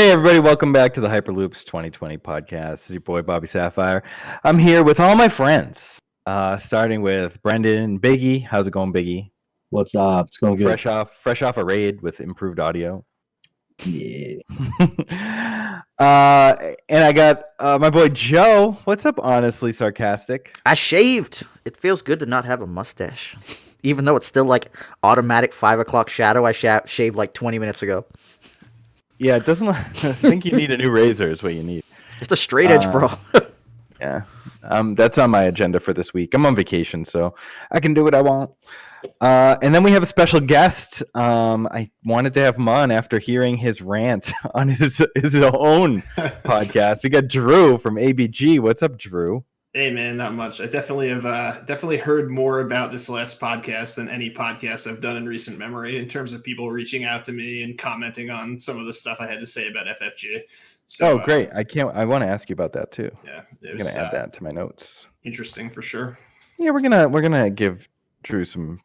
Hey everybody, welcome back to the Hyperloops 2020 podcast. This is your boy Bobby Sapphire. I'm here with all my friends, starting with Brendan, Biggie. How's it going, Biggie? What's up? It's going good. Fresh off a raid with improved audio. Yeah. And I got my boy Joe. What's up, honestly sarcastic? I shaved. It feels good to not have a mustache. Even though it's still like automatic 5 o'clock shadow, I shaved like 20 minutes ago. Yeah, it doesn't. I think you need a new razor is what you need. It's a straight edge, bro. Yeah. That's on my agenda for this week. I'm on vacation, so I can do what I want. And then we have a special guest. I wanted to have him on after hearing his rant on his own podcast. We got Drew from ABG. What's up, Drew? Hey man, not much. I definitely have heard more about this last podcast than any podcast I've done in recent memory in terms of people reaching out to me and commenting on some of the stuff I had to say about FFG. So, great! I want to ask you about that too. Yeah, I'm gonna add that to my notes. Interesting for sure. Yeah, we're gonna give Drew some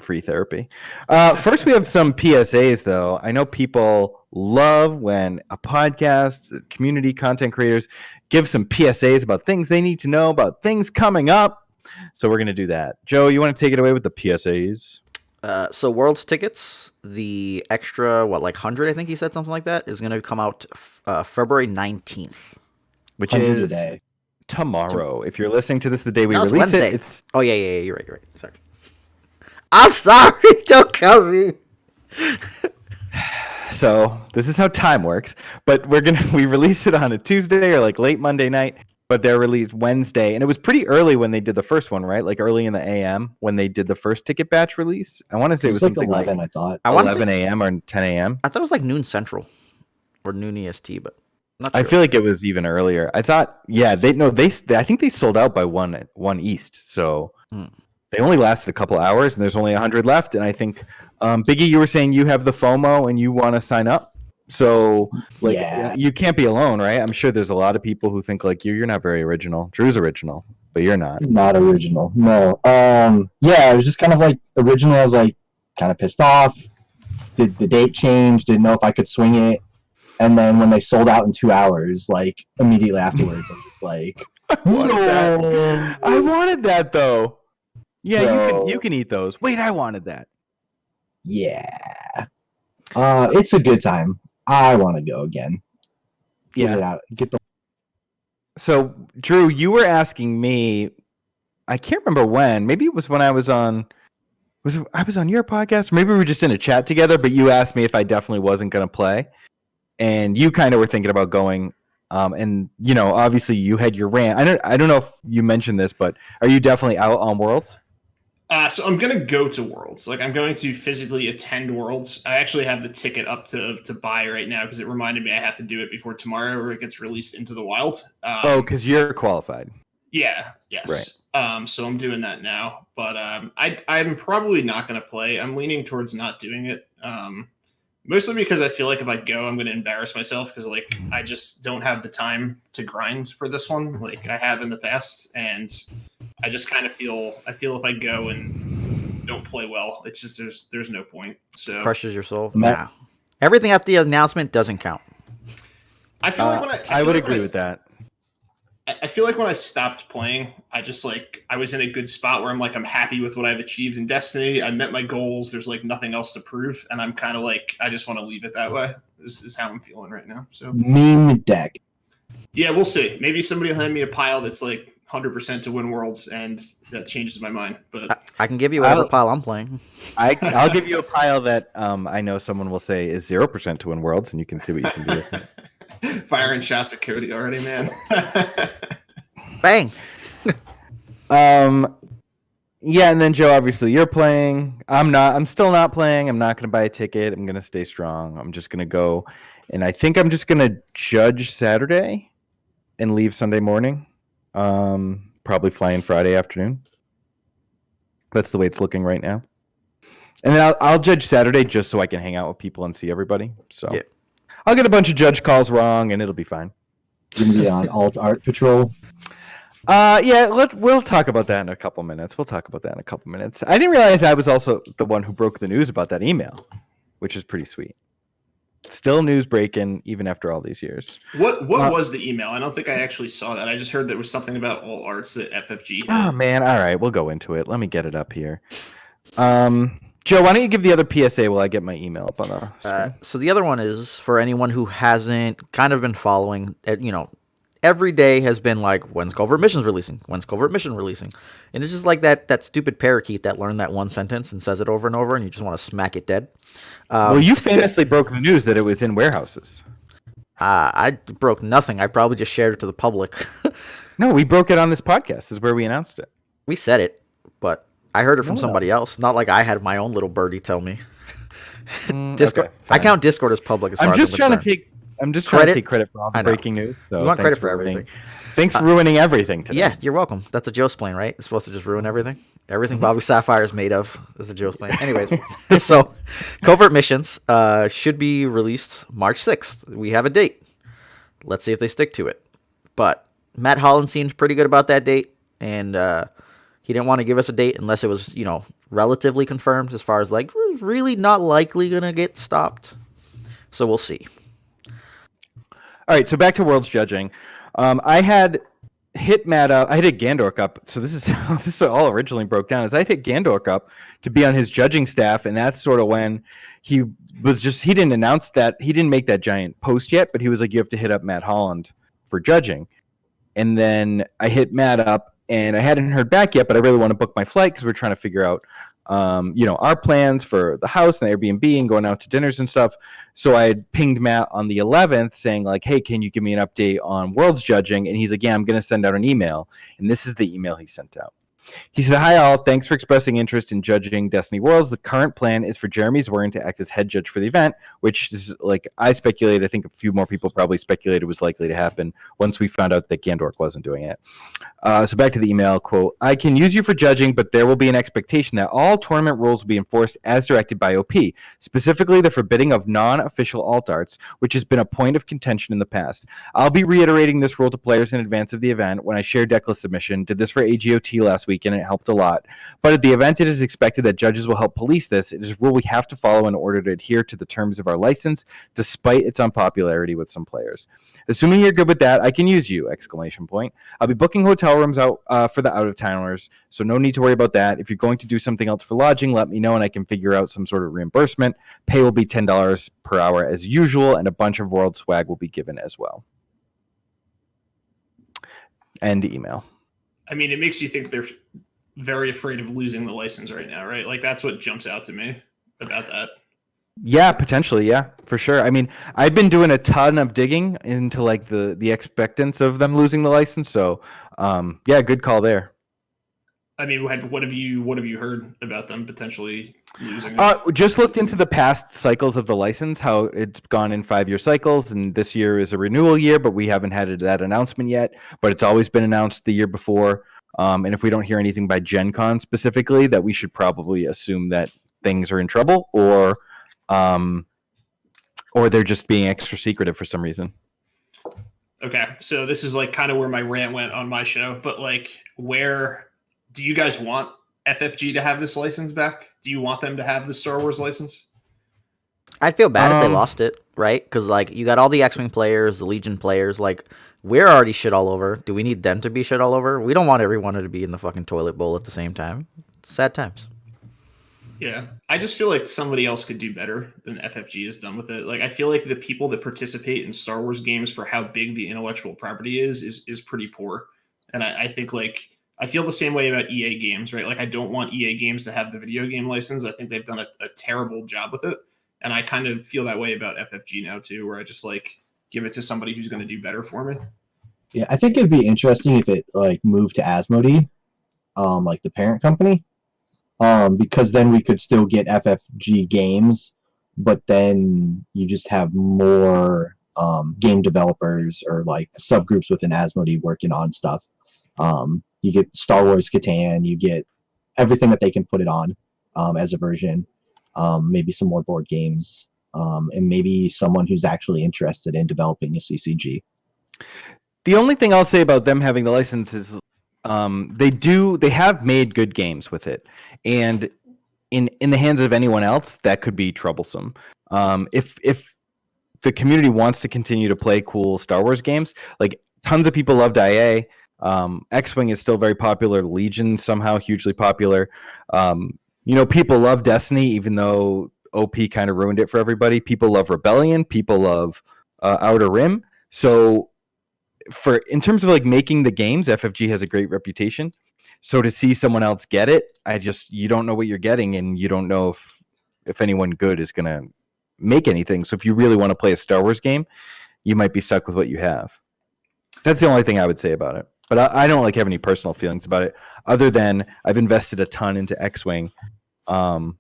free therapy. First, we have some PSAs though. I know people love when a podcast, community content creators give some PSAs about things they need to know about things coming up. So we're going to do that. Joe, you want to take it away with the PSAs? So Worlds tickets, the extra, like 100, I think he said something like that, is going to come out February 19th. Which is today. Tomorrow. If you're listening to this the day we release Wednesday. it. Oh, yeah, you're right. Sorry. I'm sorry, don't come me. So this is how time works, but we release it on a Tuesday or like late Monday night, but they're released Wednesday, and it was pretty early when they did the first one, right? Like early in the AM when they did the first ticket batch release. I want to say it was like something 11. like I thought 11 a.m. or 10 a.m. I thought it was like noon Central or noon EST, but not sure. I feel like it was even earlier. I thought, I think they sold out by one East, so. They only lasted a couple hours, and there's only 100 left. And I think, Biggie, you were saying you have the FOMO and you want to sign up. So, you can't be alone, right? I'm sure there's a lot of people who think like you. You're not very original. Drew's original, but you're not. Not original. No. I was just kind of like original. I was like kind of pissed off. Did the date change? Didn't know if I could swing it. And then when they sold out in 2 hours, like immediately afterwards, I was like, I wanted that though. Yeah, so, you can eat those. Wait, I wanted that. Yeah. It's a good time. I want to go again. Get it out. So, Drew, you were asking me, I can't remember when. Maybe it was when I was on your podcast, or maybe we were just in a chat together, but you asked me if I definitely wasn't going to play. And you kind of were thinking about going. And obviously you had your rant. I don't know if you mentioned this, but are you definitely out on Worlds? So I'm going to go to Worlds. Like I'm going to physically attend Worlds. I actually have the ticket up to buy right now because it reminded me I have to do it before tomorrow or it gets released into the wild. Because you're qualified. Yeah. Yes. Right. So I'm doing that now, but I'm probably not going to play. I'm leaning towards not doing it. Mostly because I feel like if I go, I'm going to embarrass myself because like I just don't have the time to grind for this one like I have in the past, and I just kind of feel if I go and don't play well, it's just there's no point. So crushes your soul. Nah. Everything at the announcement doesn't count. I feel like I would agree with that. I feel like when I stopped playing, I just like I was in a good spot where I'm happy with what I've achieved in Destiny. I met my goals. There's like nothing else to prove, and I'm kind of like I just want to leave it that way. This is how I'm feeling right now. So meme deck. Yeah, we'll see. Maybe somebody will hand me a pile that's like 100% to win Worlds, and that changes my mind. But I can give you whatever pile I'm playing. I'll give you a pile that I know someone will say is 0% to win Worlds, and you can see what you can do with it. Firing shots at Cody already, man. Bang. Yeah, and then Joe, obviously you're playing. I'm still not playing. I'm not going to buy a ticket. I'm going to stay strong. I'm just going to go, and I think I'm just going to judge Saturday and leave Sunday morning. Probably flying Friday afternoon. That's the way it's looking right now. And then I'll judge Saturday just so I can hang out with people and see everybody. So yeah. I'll get a bunch of judge calls wrong, and it'll be fine. You're gonna be on Alt Art Patrol. We'll talk about that in a couple minutes. I didn't realize I was also the one who broke the news about that email, which is pretty sweet. Still news breaking even after all these years. What was the email? I don't think I actually saw that. I just heard there was something about all arts that FFG Oh had. man, all right, we'll go into it. Let me get it up here. Joe, why don't you give the other PSA while I get my email up on the screen? So the other one is for anyone who hasn't kind of been following, every day has been like, when's Covert Missions releasing? When's Covert Mission releasing? And it's just like that stupid parakeet that learned that one sentence and says it over and over, and you just want to smack it dead. Well, you famously broke the news that it was in warehouses. I broke nothing. I probably just shared it to the public. No, we broke it on this podcast. This is where we announced it. We said it, but I heard it from No. somebody else. Not like I had my own little birdie tell me. Discord. Okay, I fine. count Discord as public as far I'm as just I'm trying concerned. to take. I'm just trying to Credit? take credit for all the I know. breaking news. So You want thanks credit for everything. Thanks for ruining everything today. Yeah, you're welcome. That's a Joe's plane, right? It's supposed to just ruin everything. Everything Bobby Sapphire is made of is a Joe's plane. Anyways, so Covert Missions should be released March 6th. We have a date. Let's see if they stick to it. But Matt Holland seems pretty good about that date, and he didn't want to give us a date unless it was, relatively confirmed as far as like really not likely gonna get stopped. So we'll see. All right, so back to Worlds Judging. I had hit Matt up. I hit Gandork up. So this is all originally broke down. Is I hit Gandork up to be on his judging staff, and that's sort of when he didn't announce that, he didn't make that giant post yet, but he was like, you have to hit up Matt Holland for judging. And then I hit Matt up, and I hadn't heard back yet, but I really want to book my flight because we're trying to figure out our plans for the house and the Airbnb and going out to dinners and stuff. So I had pinged Matt on the 11th saying like, hey, can you give me an update on Worlds Judging? And he's like, yeah, I'm going to send out an email. And this is the email he sent out. He said, hi all, thanks for expressing interest in judging Destiny Worlds. The current plan is for Jeremy Zorin to act as head judge for the event, which is like I speculated, I think a few more people probably speculated was likely to happen once we found out that Gandork wasn't doing it. So back to the email, quote, I can use you for judging, but there will be an expectation that all tournament rules will be enforced as directed by OP, specifically the forbidding of non-official alt arts, which has been a point of contention in the past. I'll be reiterating this rule to players in advance of the event when I share decklist submission. Did this for AGOT last week, and it helped a lot. But at the event, it is expected that judges will help police this. It is a rule we have to follow in order to adhere to the terms of our license, despite its unpopularity with some players. Assuming you're good with that, I can use you! Exclamation point. I'll be booking hotel rooms out for the out-of-towners, so no need to worry about that. If you're going to do something else for lodging, let me know and I can figure out some sort of reimbursement. Pay will be $10 per hour as usual, and a bunch of World swag will be given as well. End email. I mean, it makes you think they're very afraid of losing the license right now, right? Like that's what jumps out to me about that. Yeah, potentially. Yeah, for sure. I mean, I've been doing a ton of digging into like the expectance of them losing the license. So, yeah, good call there. I mean, what have you heard about them potentially losing it? Just looked into the past cycles of the license, how it's gone in 5-year cycles, and this year is a renewal year, but we haven't had that announcement yet. But it's always been announced the year before. And if we don't hear anything by Gen Con specifically, that we should probably assume that things are in trouble, or they're just being extra secretive for some reason. Okay, so this is like kind of where my rant went on my show, but like, where do you guys want FFG to have this license back? Do you want them to have the Star Wars license? I'd feel bad if they lost it, right? Because like you got all the X-Wing players, the Legion players, like we're already shit all over. Do we need them to be shit all over? We don't want everyone to be in the fucking toilet bowl at the same time. Sad times. Yeah, I just feel like somebody else could do better than FFG has done with it. Like, I feel like the people that participate in Star Wars games for how big the intellectual property is pretty poor. And I think like I feel the same way about EA games, right? Like, I don't want EA games to have the video game license. I think they've done a terrible job with it. And I kind of feel that way about FFG now too, where I just like give it to somebody who's going to do better for me. Yeah, I think it'd be interesting if it like moved to Asmodee, like the parent company, because then we could still get FFG games, but then you just have more game developers or like subgroups within Asmodee working on stuff. You get Star Wars Catan, you get everything that they can put it on as a version. Maybe some more board games, and maybe someone who's actually interested in developing a CCG. The only thing I'll say about them having the license is they have made good games with it, and in the hands of anyone else that could be troublesome. If the community wants to continue to play cool Star Wars games. Like tons of people loved IA. X-Wing is still very popular. Legion somehow hugely popular. People love Destiny, even though OP kind of ruined it for everybody. People love Rebellion. People love Outer Rim. So in terms of like making the games, FFG has a great reputation. So to see someone else get it, you don't know what you're getting, and you don't know if anyone good is gonna make anything. So if you really want to play a Star Wars game, you might be stuck with what you have. That's the only thing I would say about it. But I don't like have any personal feelings about it, other than I've invested a ton into X-Wing, and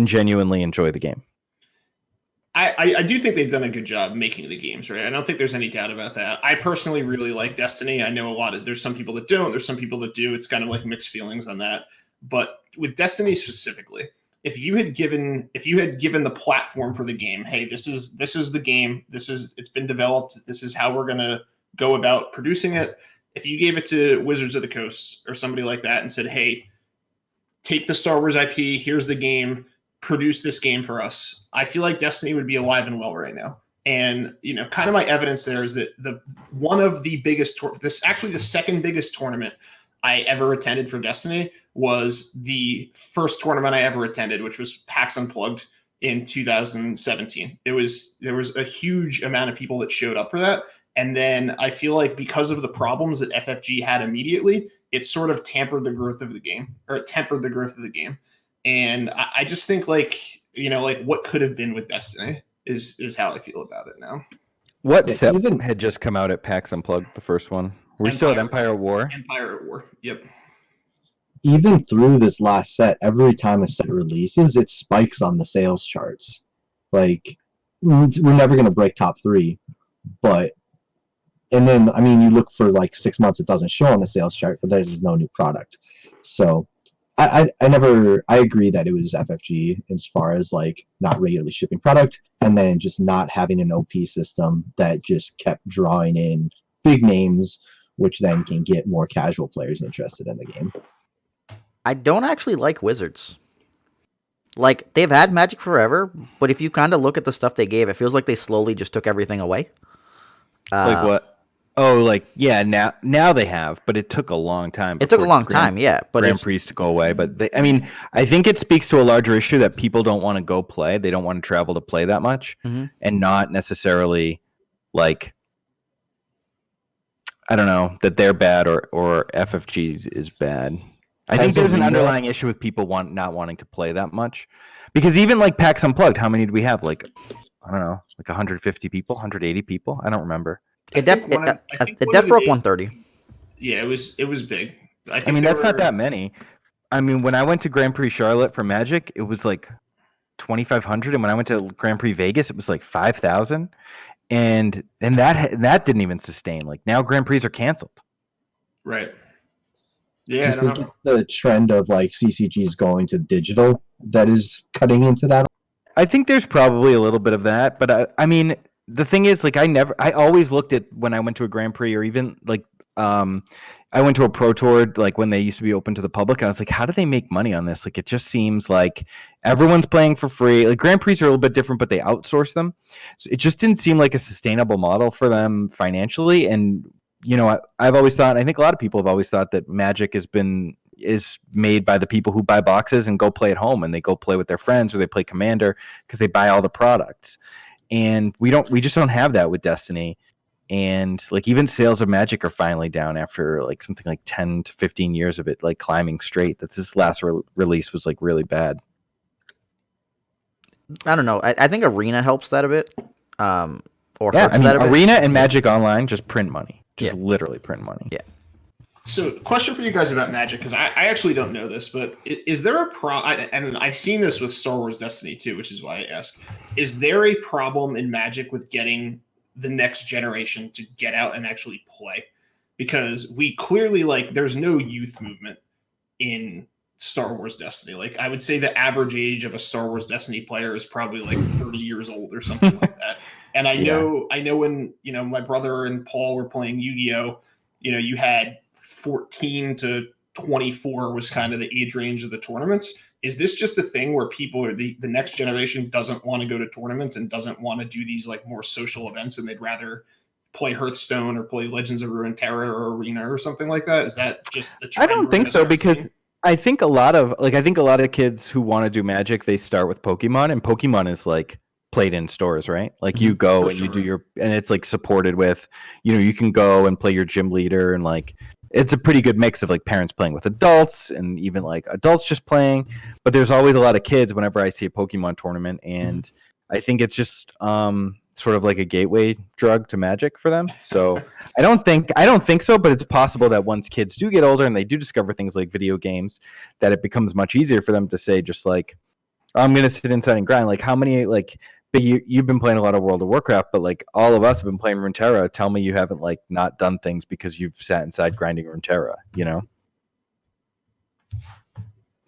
genuinely enjoy the game. I do think they've done a good job making the games, right? I don't think there's any doubt about that. I personally really like Destiny. I know there's some people that don't, there's some people that do. It's kind of like mixed feelings on that. But with Destiny specifically, if you had given the platform for the game, hey, this is the game, it's been developed, this is how we're gonna go about producing it. If you gave it to Wizards of the Coast or somebody like that and said, hey, take the Star Wars IP, here's the game, produce this game for us, I feel like Destiny would be alive and well right now. And kind of my evidence there is that one of the biggest the second biggest tournament I ever attended for Destiny was the first tournament I ever attended, which was PAX Unplugged in 2017. There was a huge amount of people that showed up for that. And then I feel like because of the problems that FFG had immediately, it sort of tempered the growth of the game. And I just think like what could have been with Destiny is how I feel about it now. What set had just come out at PAX Unplugged, the first one? We're still at Empire at War? Empire at War, yep. Even through this last set, every time a set releases, it spikes on the sales charts. Like, we're never going to break top 3, but and then, I mean, you look for like 6 months, it doesn't show on the sales chart, but there's no new product. So I agree that it was FFG as far as like not regularly shipping product, and then just not having an OP system that just kept drawing in big names, which then can get more casual players interested in the game. I don't actually like Wizards. Like, they've had Magic forever, but if you kind of look at the stuff they gave, it feels like they slowly just took everything away. Like what? Oh, like, yeah, now they have, but it took a long time. It took a long time, yeah. But Grand Prix to go away. But I think it speaks to a larger issue that people don't want to go play. They don't want to travel to play that much, and not necessarily like, I don't know, that they're bad or FFG is bad. I think there's an underlying issue with people not wanting to play that much, because even like PAX Unplugged, how many did we have? Like, I don't know, like 150 people, 180 people. I don't remember. It def broke 130. Yeah, it was big. I mean, that's not that many. I mean, when I went to Grand Prix Charlotte for Magic, it was like 2,500, and when I went to Grand Prix Vegas, it was like 5,000, and that didn't even sustain. Like, now Grand Prix are canceled. Right. Yeah, I don't know. It's the trend of like CCGs going to digital that is cutting into that. I think there's probably a little bit of that, but I mean, the thing is, like, I always looked at when I went to a Grand Prix, or even like I went to a Pro Tour, like when they used to be open to the public. I was like, how do they make money on this? Like, it just seems like everyone's playing for free. Like, Grand Prix are a little bit different, but they outsource them. So it just didn't seem like a sustainable model for them financially. And I've always thought, I think a lot of people have always thought, that Magic is made by the people who buy boxes and go play at home, and they go play with their friends, or they play Commander because they buy all the products. And we just don't have that with Destiny. And like, even sales of Magic are finally down after like something like 10 to 15 years of it like climbing straight. That this last release was like really bad. I don't know. I think Arena helps that a bit. Arena and Magic Online just print money. Literally print money. Yeah. So, question for you guys about Magic, because I actually don't know this, but is there a problem? And I've seen this with Star Wars Destiny too, which is why I asked. Is there a problem in Magic with getting the next generation to get out and actually play? Because we clearly, like, there's no youth movement in Star Wars Destiny. Like, I would say the average age of a Star Wars Destiny player is probably like 30 years old or something like that. And I know when my brother and Paul were playing Yu-Gi-Oh, you had 14 to 24 was kind of the age range of the tournaments. is this just a thing where people are the next generation doesn't want to go to tournaments and doesn't want to do these like more social events, and they'd rather play Hearthstone or play Legends of Runeterra or Arena or something like that? Is that just the I trend? don't think so, because I think a lot of kids who want to do Magic, they start with Pokemon, and Pokemon is like played in stores, right? Like you go For and you do sure. your, and it's like supported with, you can go and play your gym leader, and like it's a pretty good mix of like parents playing with adults and even like adults just playing. But there's always a lot of kids whenever I see a Pokemon tournament, and I think it's just sort of like a gateway drug to Magic for them. So I don't think so, but it's possible that once kids do get older and they do discover things like video games, that it becomes much easier for them to say just like, I'm gonna sit inside and grind. Like how many like you've been playing a lot of World of Warcraft, but like all of us have been playing Runeterra. Tell me you haven't like not done things because you've sat inside grinding Runeterra,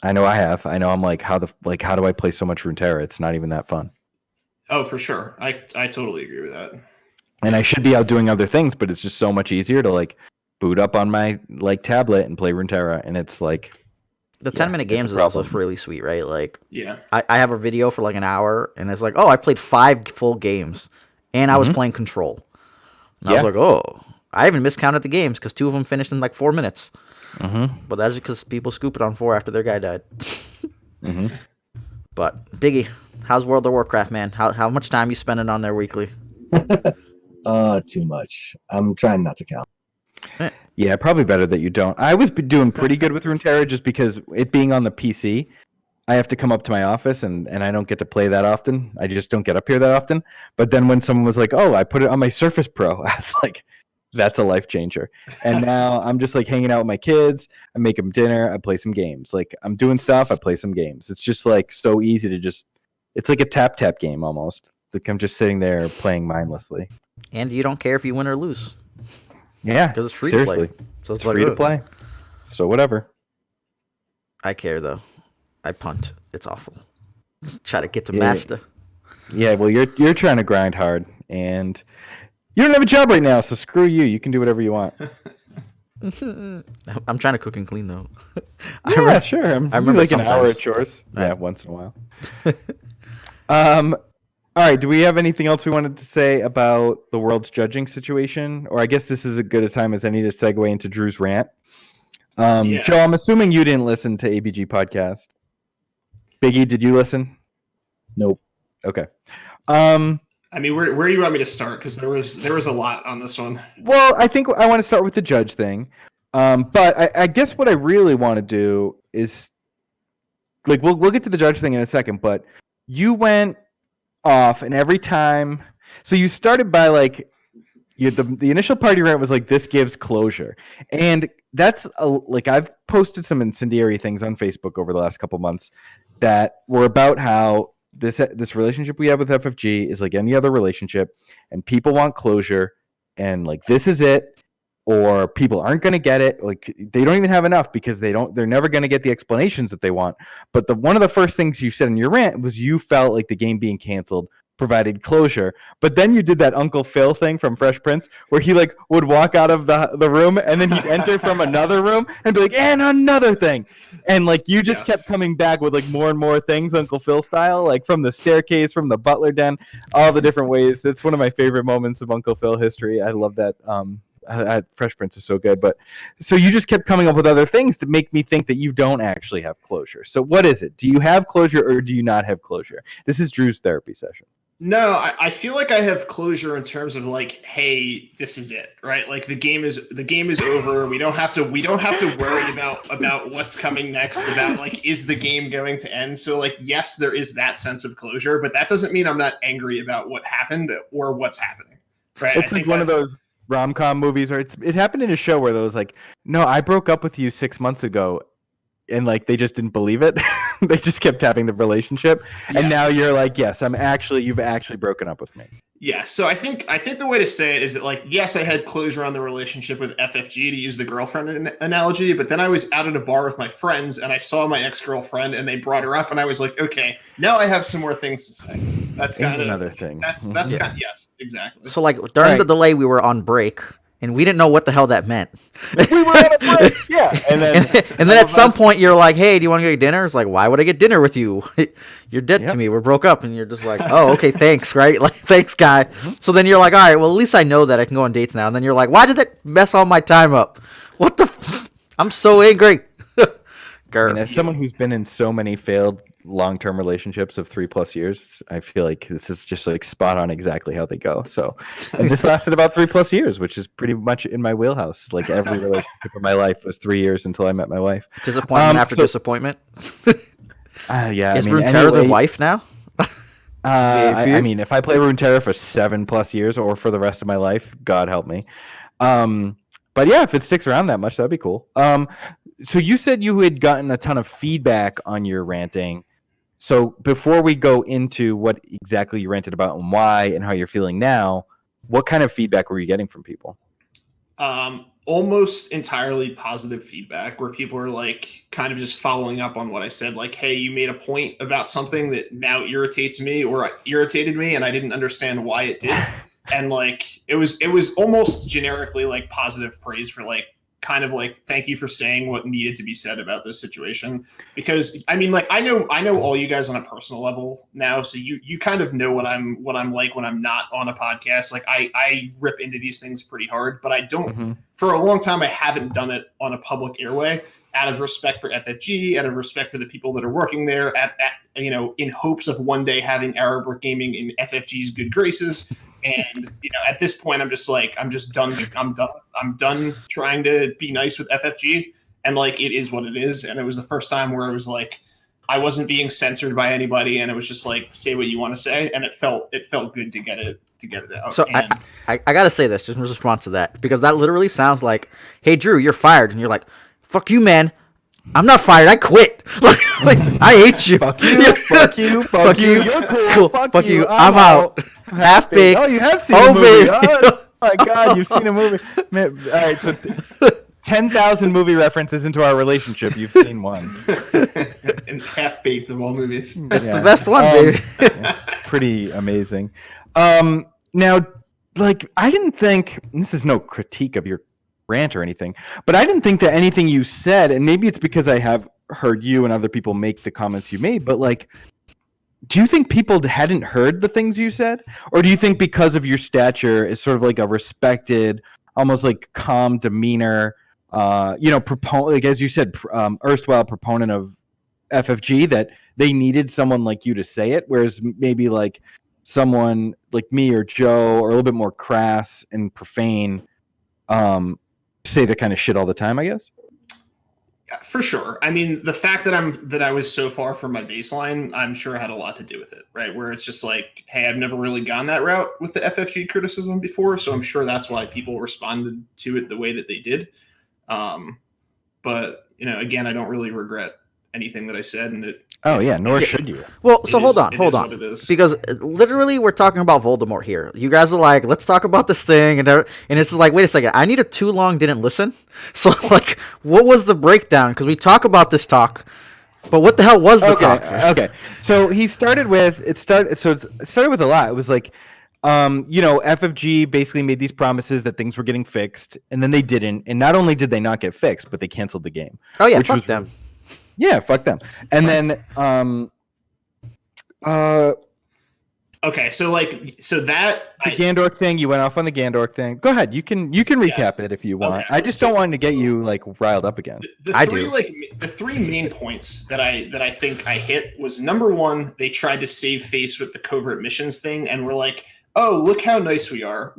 I know I have. I know I'm like, how do I play so much Runeterra? It's not even that fun. Oh, for sure. I totally agree with that. And I should be out doing other things, but it's just so much easier to like boot up on my like tablet and play Runeterra, and it's like The 10-minute games is also really sweet, right? Like, yeah, I have a video for like an hour, and it's like, oh, I played 5 full games, and I was playing Control. And I was like, oh, I even miscounted the games because 2 of them finished in like 4 minutes. But that's just because people scooped it on 4 after their guy died. But Biggie, how's World of Warcraft, man? How much time you spending on there weekly? Too much. I'm trying not to count. Yeah, probably better that you don't. I was doing pretty good with Runeterra just because it being on the PC, I have to come up to my office and I don't get to play that often. I just don't get up here that often. But then when someone was like, oh, I put it on my Surface Pro, I was like, that's a life changer. And now I'm just like hanging out with my kids. I make them dinner. I play some games. Like I'm doing stuff. I play some games. It's just like so easy to just, it's like a tap game almost. Like I'm just sitting there playing mindlessly. And you don't care if you win or lose. Yeah, because it's free seriously. to play. So it's like, free to play. So whatever. I care though. I punt. It's awful. Try to get to master. Yeah, well, you're trying to grind hard, and you don't have a job right now, so screw you. You can do whatever you want. I'm trying to cook and clean though. Yeah, sure. I remember like sometimes. an hour of chores. Yeah, once in a while. All right. Do we have anything else we wanted to say about the world's judging situation? Or I guess this is as good a time as any to segue into Drew's rant. Joe, I'm assuming you didn't listen to ABG podcast. Biggie, did you listen? Nope. Okay. I mean, where do you want me to start? Because there was a lot on this one. Well, I think I want to start with the judge thing. But I guess what I really want to do is, like, we'll get to the judge thing in a second. But you went off, and every time, so you started by like, the initial party rant was like, this gives closure, and that's like I've posted some incendiary things on Facebook over the last couple months that were about how this relationship we have with FFG is like any other relationship, and people want closure, and like this is it, or people aren't going to get it. Like they don't even have enough because they're never going to get the explanations that they want. But one of the first things you said in your rant was you felt like the game being canceled provided closure. But then you did that Uncle Phil thing from Fresh Prince where he like would walk out of the room and then he'd enter from another room and be like, and another thing. And like you just kept coming back with like more and more things, Uncle Phil style, like from the staircase, from the butler den, all the different ways. It's one of my favorite moments of Uncle Phil history. I love that. Fresh Prince is so good. But so you just kept coming up with other things to make me think that you don't actually have closure. So what is it? Do you have closure or do you not have closure? This is Drew's therapy session. No, I feel like I have closure in terms of like, hey, this is it, right? Like the game is over. We don't have to worry about what's coming next, about like, is the game going to end? So like, yes, there is that sense of closure, but that doesn't mean I'm not angry about what happened or what's happening. Right? It's like one of those rom-com movies where it happened in a show where there was like, no, I broke up with you 6 months ago. And like they just didn't believe it. They just kept having the relationship. And now you're like, yes, you've actually broken up with me. Yeah. So I think the way to say it is that like, yes, I had closure on the relationship with FFG, to use the girlfriend analogy, but then I was out at a bar with my friends and I saw my ex-girlfriend and they brought her up and I was like, okay, now I have some more things to say. That's kind of another thing. That's kind of, yes, exactly. So like during the delay we were on break, and we didn't know what the hell that meant. We were on a break. Yeah. And then and then at some point you're like, hey, do you want to get dinner? It's like, why would I get dinner with you? You're dead to me. We're broke up. And you're just like, oh, okay, thanks, right? Like, thanks, guy. So then you're like, all right, well, at least I know that I can go on dates now. And then you're like, why did that mess all my time up? What the I'm so angry. And as someone who's been in so many failed long-term relationships of 3+ years, I feel like this is just like spot on exactly how they go. So, and this lasted about 3+ years, which is pretty much in my wheelhouse. Like every relationship of my life was 3 years until I met my wife. Disappointment after disappointment. Yeah. Is Runeterra the wife now? I mean, if I play Runeterra for 7+ years or for the rest of my life, God help me. But yeah, if it sticks around that much, that'd be cool. So you said you had gotten a ton of feedback on your ranting. So before we go into what exactly you ranted about and why and how you're feeling now, what kind of feedback were you getting from people? Almost entirely positive feedback where people are like kind of just following up on what I said. Like, hey, you made a point about something that now irritates me or irritated me and I didn't understand why it did. And like, it was almost generically like positive praise for like, kind of like, thank you for saying what needed to be said about this situation. Because I mean, like, I know all you guys on a personal level now. So you kind of know what I'm like when I'm not on a podcast. Like I rip into these things pretty hard, but I don't, for a long time, I haven't done it on a public airway out of respect for FFG, out of respect for the people that are working there at you know, in hopes of one day having Arrowbrick Gaming in FFG's good graces. And you know, at this point, I'm done. I'm done trying to be nice with FFG, and like it is what it is. And it was the first time where it was like I wasn't being censored by anybody, and it was just like say what you want to say, and it felt good to get it out. So and I gotta say this just in response to that, because that literally sounds like, hey Drew, you're fired, and you're like, fuck you, man. I'm not fired. I quit. like I hate you. Fuck you. Fuck you. Fuck you. You're cool. Fuck you. I'm out. Half baked. Oh, you have seen a movie. Oh my God, you've seen a movie. Man, all right, so 10,000 movie references into our relationship. You've seen one. And Half Baked of all movies. That's the best one, baby. It's pretty amazing. Now, like, I didn't think, this is no critique of your rant or anything, but I didn't think that anything you said, and maybe it's because I have heard you and other people make the comments you made, but like, do you think people hadn't heard the things you said? Or do you think because of your stature is sort of like a respected, almost like calm demeanor, like as you said, erstwhile proponent of FFG, that they needed someone like you to say it, whereas maybe like someone like me or Joe, or a little bit more crass and profane, say that kind of shit all the time, I guess? For sure. I mean, the fact that I was so far from my baseline, I'm sure had a lot to do with it, right? Where it's just like, hey, I've never really gone that route with the FFG criticism before, so I'm sure that's why people responded to it the way that they did. But you know, again, I don't really regret anything that I said, and that. Oh yeah, nor should you. Well, so hold on, because literally we're talking about Voldemort here. You guys are like, let's talk about this thing, and it's just like, wait a second, I need a too long didn't listen. So like, what was the breakdown? Because we talk about this talk, but what the hell was the talk? Okay, so it started with a lot. It was like, FFG basically made these promises that things were getting fixed, and then they didn't. And not only did they not get fixed, but they canceled the game. Oh yeah, fuck them. Yeah, fuck them. And then, okay, so that the Gandork thing. You went off on the Gandork thing. Go ahead. You can recap it if you want. Okay. I just don't want to get you like riled up again. The three main points that I think I hit was, number one, they tried to save face with the covert missions thing, and we're like, oh, look how nice we are.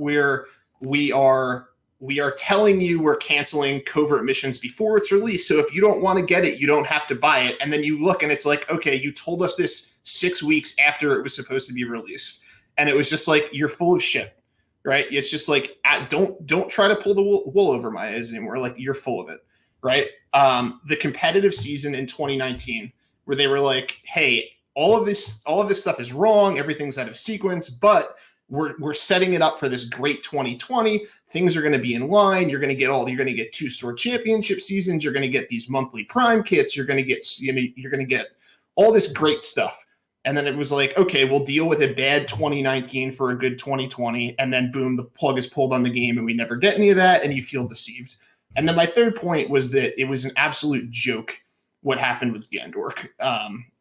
We are telling you we're canceling covert missions before it's released. So if you don't want to get it, you don't have to buy it. And then you look and it's like, okay, you told us this 6 weeks after it was supposed to be released. And it was just like, you're full of shit, right? It's just like, don't try to pull the wool over my eyes anymore. Like, you're full of it, right? The competitive season in 2019, where they were like, hey, all of this stuff is wrong. Everything's out of sequence, but we're setting it up for this great 2020. Things are going to be in line. You're going to get 2 store championship seasons. You're going to get these monthly prime kits. You're going to get all this great stuff. And then it was like, okay, we'll deal with a bad 2019 for a good 2020. And then boom, the plug is pulled on the game and we never get any of that. And you feel deceived. And then my third point was that it was an absolute joke what happened with Gandork.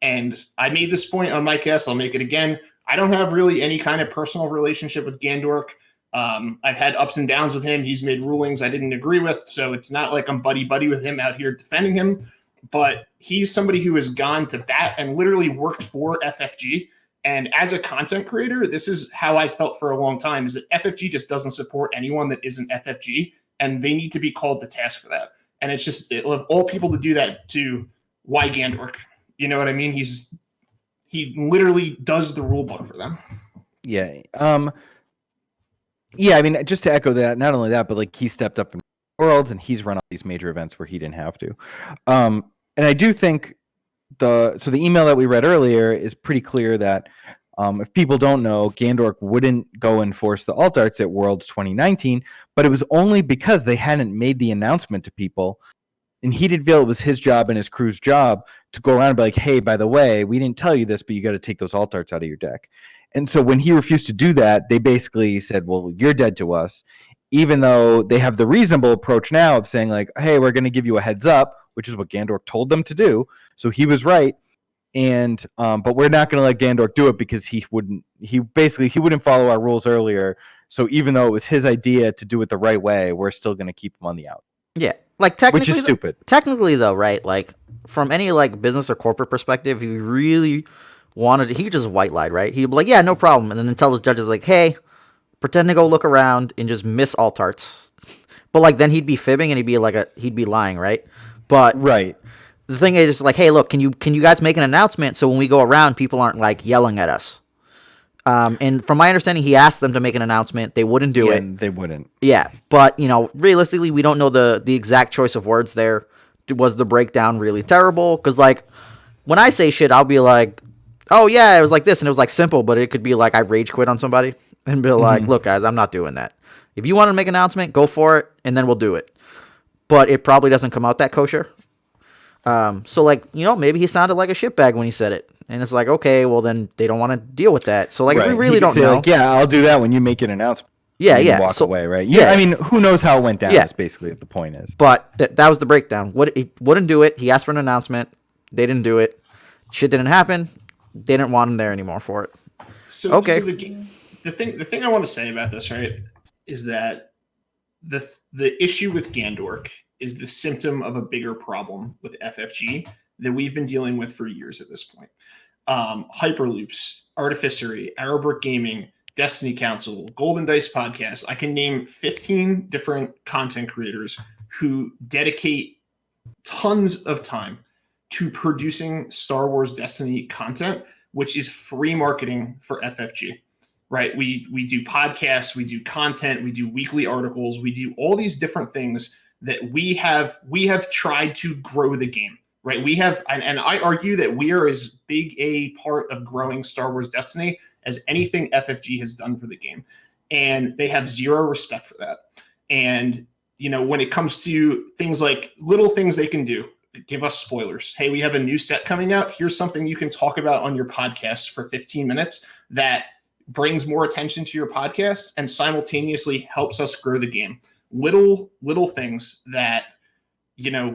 And I made this point on my cast. I'll make it again. I don't have really any kind of personal relationship with Gandork. I've had ups and downs with him. He's made rulings I didn't agree with. So it's not like I'm buddy-buddy with him out here defending him. But he's somebody who has gone to bat and literally worked for FFG. And as a content creator, this is how I felt for a long time, is that FFG just doesn't support anyone that isn't FFG, and they need to be called to task for that. And it's just, of all people to do that to, why Gandork? You know what I mean? He literally does the rule book for them. Yeah. Yeah, I mean, just to echo that, not only that, but like he stepped up in Worlds and he's run all these major events where he didn't have to. And I do think the email that we read earlier is pretty clear that if people don't know, Gandork wouldn't go and force the alt arts at Worlds 2019, but it was only because they hadn't made the announcement to people. And he did feel it was his job and his crew's job to go around and be like, hey, by the way, we didn't tell you this, but you got to take those alt arts out of your deck. And so when he refused to do that, they basically said, well, you're dead to us, even though they have the reasonable approach now of saying like, hey, we're going to give you a heads up, which is what Gandork told them to do. So he was right. And but we're not going to let Gandork do it because he wouldn't follow our rules earlier. So even though it was his idea to do it the right way, we're still going to keep him on the out. Yeah. Like technically, which is stupid. Technically though, right? Like from any like business or corporate perspective, if he really wanted, he could just white lie, right? He'd be like, yeah, no problem. And then tell his judges like, hey, pretend to go look around and just miss alt arts. But like then he'd be fibbing and he'd be lying, right? But right. The thing is, it's like, hey, look, can you guys make an announcement so when we go around, people aren't like yelling at us? And from my understanding, he asked them to make an announcement. They wouldn't do it. They wouldn't. Yeah, but realistically, we don't know the exact choice of words there. Was the breakdown really terrible? Because like when I say shit, I'll be like, oh yeah, it was like this, and it was like simple, but it could be like I rage quit on somebody and be like, look, guys, I'm not doing that. If you want to make an announcement, go for it, and then we'll do it. But it probably doesn't come out that kosher. So like, maybe he sounded like a shitbag when he said it. And it's like, okay, well then they don't want to deal with that. So like, right. We really don't say, know. Like, yeah, I'll do that when you make an announcement. Yeah, yeah. Walk away, right? Yeah, I mean, who knows how it went down? Yeah. Is basically what the point is. But that was the breakdown. He wouldn't do it. He asked for an announcement. They didn't do it. Shit didn't happen. They didn't want him there anymore for it. So okay. So the thing I want to say about this, right, is that the issue with Gandork is the symptom of a bigger problem with FFG that we've been dealing with for years at this point. Hyperloops, Artificery, Arrowbrick Gaming, Destiny Council, Golden Dice Podcast. I can name 15 different content creators who dedicate tons of time to producing Star Wars Destiny content, which is free marketing for FFG, right? We do podcasts, we do content, we do weekly articles, we do all these different things that we have tried to grow the game, right? We have, and I argue that we are as big a part of growing Star Wars Destiny as anything FFG has done for the game. And they have zero respect for that. And, when it comes to things like little things they can do, give us spoilers. Hey, we have a new set coming out. Here's something you can talk about on your podcast for 15 minutes that brings more attention to your podcast and simultaneously helps us grow the game. Little things that,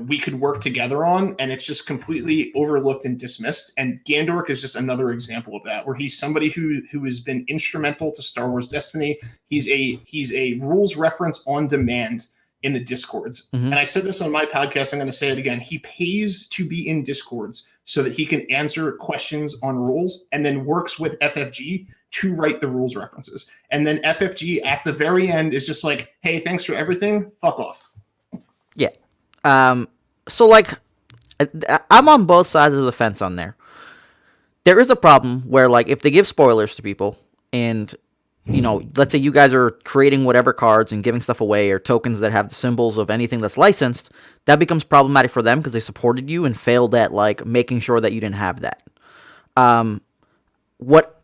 we could work together on, and it's just completely overlooked and dismissed. And Gandork is just another example of that, where he's somebody who has been instrumental to Star Wars Destiny. He's a rules reference on demand in the Discords. Mm-hmm. And I said this on my podcast, I'm going to say it again. He pays to be in Discords so that he can answer questions on rules, and then works with FFG to write the rules references. And then FFG at the very end is just like, hey, thanks for everything. Fuck off. Yeah. So like, I'm on both sides of the fence on there. There is a problem where like, if they give spoilers to people and, let's say you guys are creating whatever cards and giving stuff away or tokens that have the symbols of anything that's licensed, that becomes problematic for them because they supported you and failed at like making sure that you didn't have that.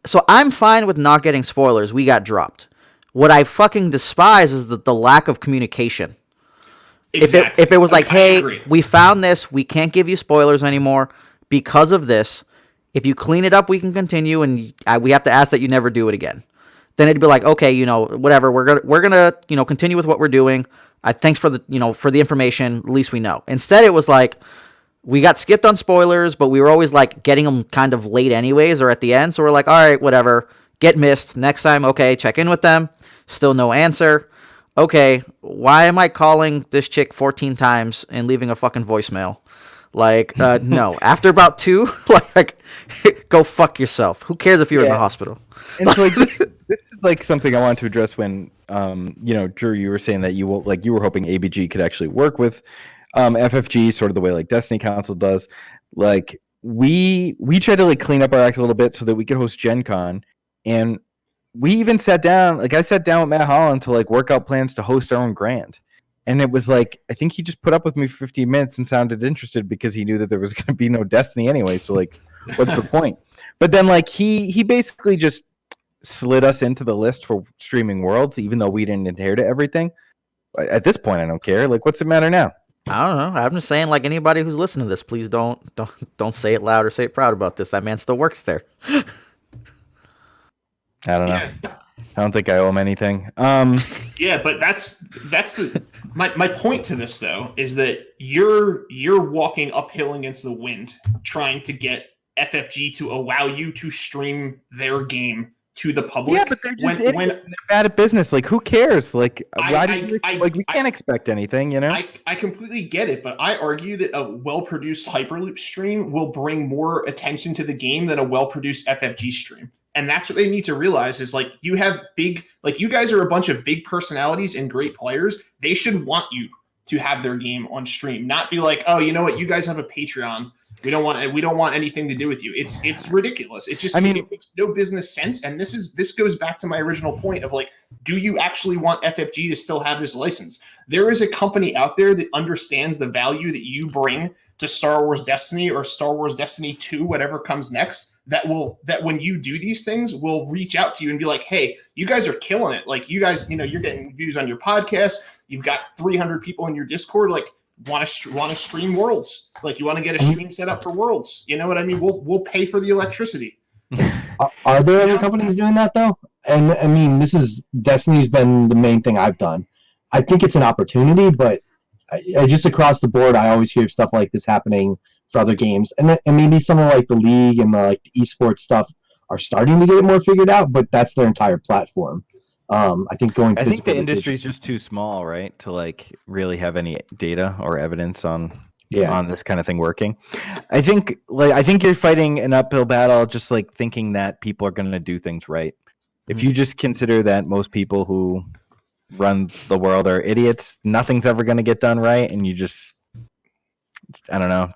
So I'm fine with not getting spoilers. We got dropped. What I fucking despise is the lack of communication. Exactly. If it was like, hey, we found this, we can't give you spoilers anymore because of this. If you clean it up, we can continue, and we have to ask that you never do it again. Then it'd be like, okay, whatever. We're gonna continue with what we're doing. Thanks for the for the information. At least we know. Instead, it was like we got skipped on spoilers, but we were always like getting them kind of late anyways, or at the end. So we're like, all right, whatever. Get missed next time. Okay, check in with them. Still no answer. Okay, why am I calling this chick 14 times and leaving a fucking voicemail? Like, no. After about 2, like, go fuck yourself. Who cares if you're in the hospital? And so, like, this is like something I wanted to address when, Drew, you were saying that you were hoping ABG could actually work with FFG, sort of the way like Destiny Council does. Like, we tried to like clean up our act a little bit so that we could host Gen Con, and we even sat down. Like, I sat down with Matt Holland to like work out plans to host our own Grand. And it was like, I think he just put up with me for 15 minutes and sounded interested because he knew that there was going to be no Destiny anyway. So, like, what's the point? But then, like, he basically just slid us into the list for streaming worlds, even though we didn't inherit everything. At this point, I don't care. Like, what's it matter now? I don't know. I'm just saying, like, anybody who's listening to this, please don't say it loud or say it proud about this. That man still works there. I don't know. I don't think I owe him anything. Yeah, but that's the my point to this though is that you're walking uphill against the wind trying to get FFG to allow you to stream their game to the public. Yeah, but they're just they're bad at business. Like, who cares? Like, we can't expect anything, you know? I completely get it, but I argue that a well-produced Hyperloop stream will bring more attention to the game than a well-produced FFG stream. And that's what they need to realize is like you have you guys are a bunch of big personalities and great players. They should want you to have their game on stream, not be like, oh, you know what? You guys have a Patreon. We don't want anything to do with you. It's ridiculous. It's just, it makes no business sense. And this goes back to my original point of like, do you actually want FFG to still have this license? There is a company out there that understands the value that you bring to Star Wars Destiny or Star Wars Destiny 2, whatever comes next, that when you do these things will reach out to you and be like, hey, you guys are killing it. Like, you guys, you're getting views on your podcast. You've got 300 people in your Discord. Like, want to stream Worlds. Like, you want to get a stream set up for Worlds. You know what I mean? We'll pay for the electricity. Are there other companies doing that though? And I mean, Destiny's been the main thing I've done. I think it's an opportunity, but I just across the board, I always hear stuff like this happening for other games, and maybe some of like the league and the esports stuff are starting to get it more figured out, but that's their entire platform. I think the industry is just too small, right, to like really have any data or evidence on this kind of thing working. I think you're fighting an uphill battle, just like thinking that people are going to do things right. If you just consider that most people who run the world are idiots, nothing's ever going to get done right, and you just, I don't know,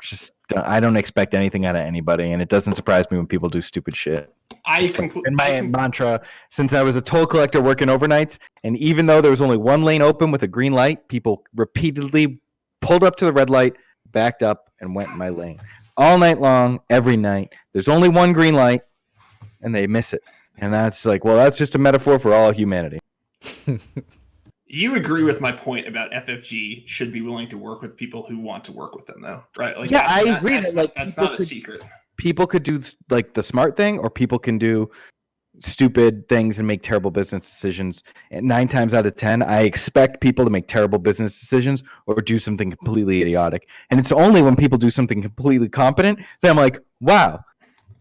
I don't expect anything out of anybody, and it doesn't surprise me when people do stupid shit. My mantra since I was a toll collector working overnights, and even though there was only one lane open with a green light, people repeatedly pulled up to the red light, backed up, and went in my lane. All night long, every night. There's only one green light, and they miss it. And that's like, well, that's just a metaphor for all humanity. You agree with my point about FFG should be willing to work with people who want to work with them, though, right? Like, yeah, I agree. That's not a secret. People could do like the smart thing, or people can do stupid things and make terrible business decisions. And 9 times out of 10, I expect people to make terrible business decisions or do something completely idiotic. And it's only when people do something completely competent that I'm like, wow,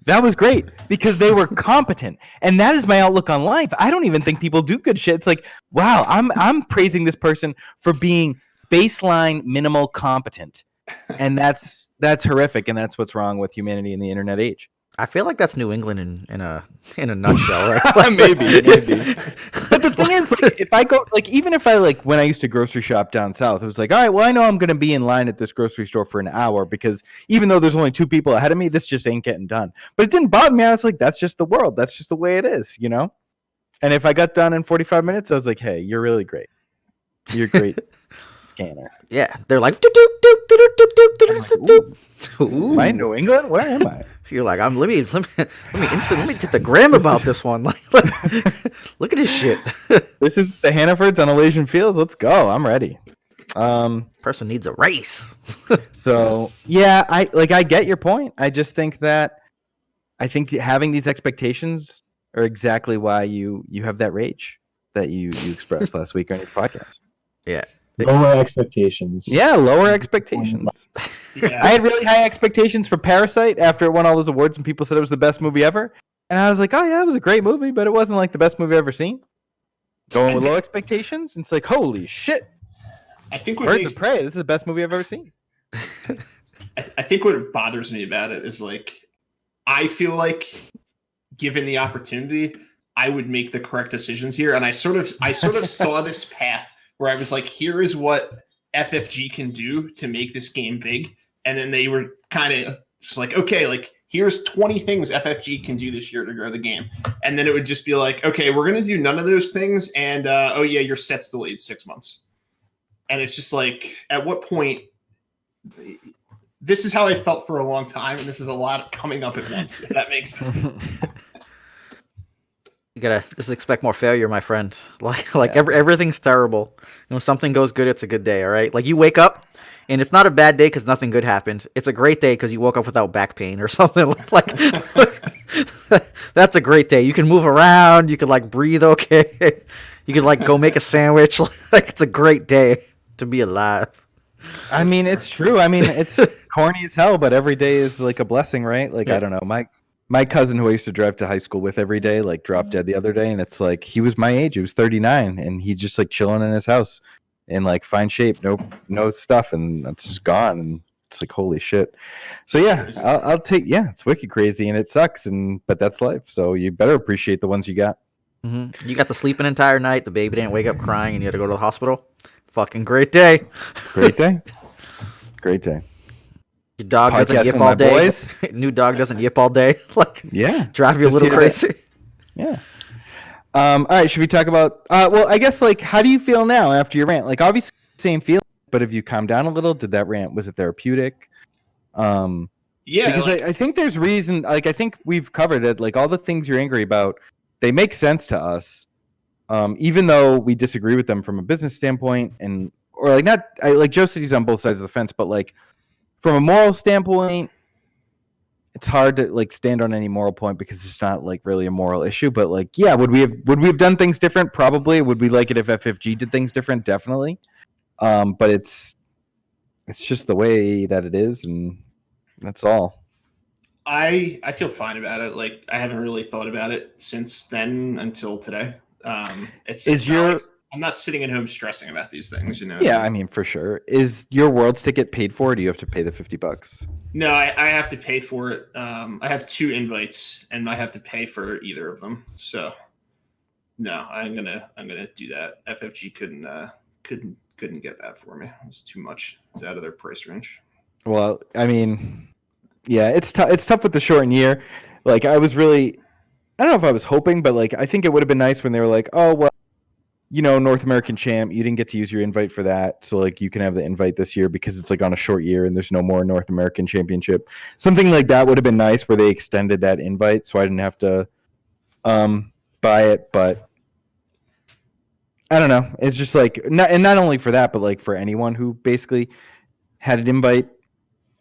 that was great, because they were competent. And that is my outlook on life. I don't even think people do good shit. It's like, wow, I'm praising this person for being baseline minimal competent. And that's horrific, and that's what's wrong with humanity in the internet age. I feel like that's New England in a nutshell, right? maybe. But the thing is, like, if I go, like, even if I, like, when I used to grocery shop down south, it was like, all right, well, I know I'm going to be in line at this grocery store for an hour, because even though there's only 2 people ahead of me, this just ain't getting done. But it didn't bother me. I was like, that's just the world. That's just the way it is, you know? And if I got done in 45 minutes, I was like, hey, you're really great. You're great. Scanner. Yeah, they're like, am I in New England? Where am I? You're like, let me get the gram about this one. Like, look at this shit. This is the Hannafords on Elysian Fields. Let's go. I'm ready. Person needs a race. So yeah, I get your point. I just think that I think having these expectations are exactly why you have that rage that you expressed last week on your podcast. Yeah. Lower expectations. Yeah, lower expectations. Yeah. I had really high expectations for Parasite after it won all those awards and people said it was the best movie ever. And I was like, oh yeah, it was a great movie, but it wasn't like the best movie I've ever seen. Going with low expectations, it's like, holy shit. I think what Birds makes, of Prey, this is the best movie I've ever seen. I think what bothers me about it is like I feel like given the opportunity, I would make the correct decisions here. And I sort of saw this path where I was like, here is what FFG can do to make this game big. And then they were kind of just like, okay, like here's 20 things FFG can do this year to grow the game. And then it would just be like, okay, we're going to do none of those things. And oh yeah, your set's delayed 6 months. And it's just like, at what point, this is how I felt for a long time. And this is a lot coming up at once, if that makes sense. You gotta just expect more failure, my friend. Everything's terrible. When something goes good, it's a good day. All right. Like you wake up, and it's not a bad day because nothing good happened. It's a great day because you woke up without back pain or something. Like that's a great day. You can move around. You can like breathe okay. You can like go make a sandwich. Like it's a great day to be alive. I mean, it's true. I mean, it's corny as hell, but every day is like a blessing, right? Like, Yeah. I don't know. My cousin who I used to drive to high school with every day, like dropped dead the other day. And it's like, he was my age. He was 39 and he's just like chilling in his house in like fine shape, no stuff. And that's just gone. And it's like, holy shit. So yeah, I'll take, it's wicked crazy and it sucks. But that's life. So you better appreciate the ones you got. Mm-hmm. You got to sleep an entire night. The baby didn't wake up crying and you had to go to the hospital. Fucking great day. Great day. Great day. Your dog doesn't Podcasting yip with all my day. boys. New dog doesn't yip all day. Like, Yeah. drive you a Just little hear crazy. that. Yeah. All right. Should we talk about? Well, I guess like, how do you feel now after your rant? Like, obviously, same feeling, but have you calmed down a little? Did that rant, was it therapeutic? Yeah, Because like, I think there's reason. Like, I think we've covered it. Like, all the things you're angry about, they make sense to us, even though we disagree with them from a business standpoint, or like not. Like Joe said, he's on both sides of the fence, but like from a moral standpoint, it's hard to like stand on any moral point because it's not like really a moral issue. But like, yeah, would we have done things different? Probably. Would we like it if FFG did things different? Definitely. But it's just the way that it is, and that's all. I feel fine about it. Like I haven't really thought about it since then until today. I'm not sitting at home stressing about these things, you know. Yeah, I mean, for sure. Is your Worlds ticket paid for, or do you have to pay the $50? No, I have to pay for it. I have 2 invites, and I have to pay for either of them. So, no, I'm gonna do that. FFG couldn't get that for me. It's too much. It's out of their price range. Well, I mean, yeah, it's tough. It's tough with the shortened year. Like, I don't know if I was hoping, but like, I think it would have been nice when they were like, oh well, you know, North American champ, you didn't get to use your invite for that, so like you can have the invite this year because it's like on a short year and there's no more North American championship. Something like that would have been nice where they extended that invite so I didn't have to buy it. But I don't know. It's just like not only for that, but like for anyone who basically had an invite,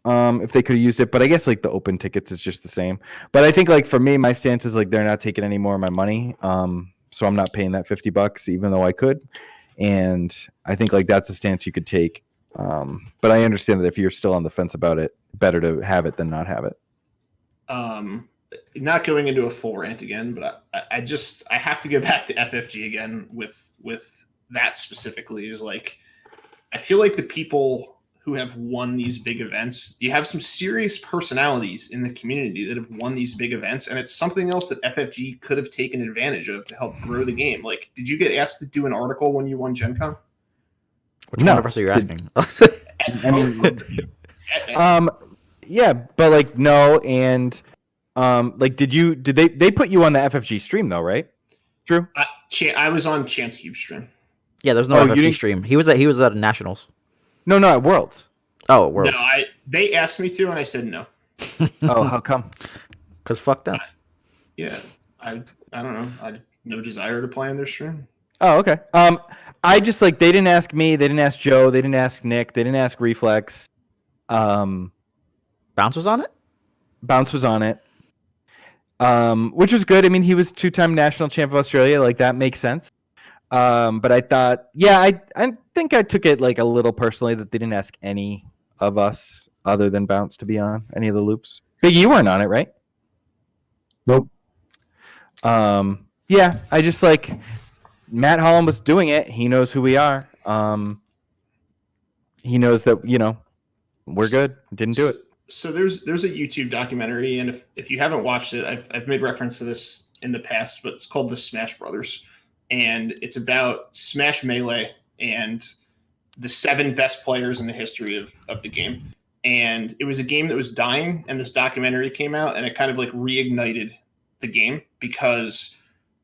if they could have used it. But I guess like the open tickets is just the same. But I think like for me, my stance is like they're not taking any more of my money. So I'm not paying that $50 even though I could. And I think like that's a stance you could take. But I understand that if you're still on the fence about it, better to have it than not have it. Not going into a full rant again, but I have to go back to FFG again with that specifically is like, I feel like the people who have won these big events, you have some serious personalities in the community that have won these big events, and it's something else that FFG could have taken advantage of to help grow the game. Like, did you get asked to do an article when you won Gen Con? Which one of us are you asking? I mean, yeah, but like no, and like did they put you on the FFG stream though, right? Drew? I was on Chance Cube stream. Yeah, there's no Oh, you FFG didn't- stream. He was at Nationals. No, at Worlds. Oh, at Worlds. No, they asked me to, and I said no. Oh, how come? Because fuck them. Yeah, I don't know. I had no desire to play on their stream. Oh, okay. I just like they didn't ask me, they didn't ask Joe, they didn't ask Nick, they didn't ask Reflex. Bounce was on it? Bounce was on it. which was good. I mean, he was 2-time national champ of Australia. Like that makes sense. But I thought, yeah, I think I took it like a little personally that they didn't ask any of us other than Bounce to be on any of the loops. Big, you weren't on it, right? Nope. Yeah, I just like Matt Holland was doing it. He knows who we are. He knows that we're good. Didn't do it. So there's a YouTube documentary, and if you haven't watched it, I've made reference to this in the past, but it's called The Smash Brothers, and it's about Smash Melee and the 7 best players in the history of the game. And it was a game that was dying, and this documentary came out, and it kind of like reignited the game because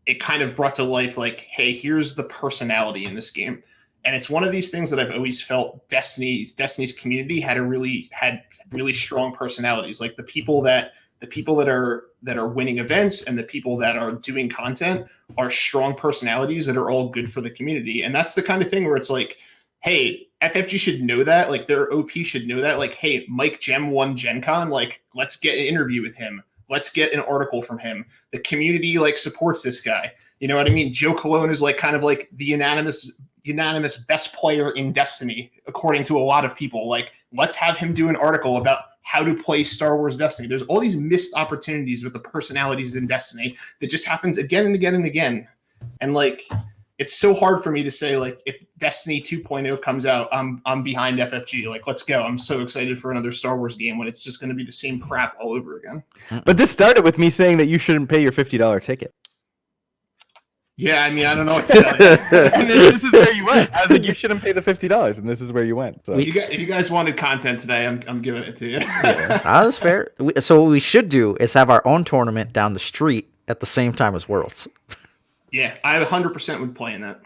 it kind of brought to life like, hey, here's the personality in this game. And it's one of these things that I've always felt Destiny's community had really strong personalities. Like the people that are winning events and the people that are doing content are strong personalities that are all good for the community. And that's the kind of thing where it's like, hey, FFG should know that. Like their OP should know that. Like, hey, Mike Gem won Gen Con. Like, let's get an interview with him. Let's get an article from him. The community like supports this guy. You know what I mean? Joe Colon is like kind of like the unanimous best player in Destiny, according to a lot of people. Like, let's have him do an article about how to play Star Wars Destiny. There's all these missed opportunities with the personalities in Destiny that just happens again and again and again. And like, it's so hard for me to say, like, if Destiny 2.0 comes out, I'm behind FFG. Like, let's go. I'm so excited for another Star Wars game when it's just going to be the same crap all over again. But this started with me saying that you shouldn't pay your $50 ticket. Yeah, I mean, I don't know what to tell you. And this is where you went. I was like, you shouldn't pay the $50, and this is where you went. So if you guys wanted content today, I'm giving it to you. Yeah. That's fair. So what we should do is have our own tournament down the street at the same time as Worlds. Yeah, I 100% would play in that.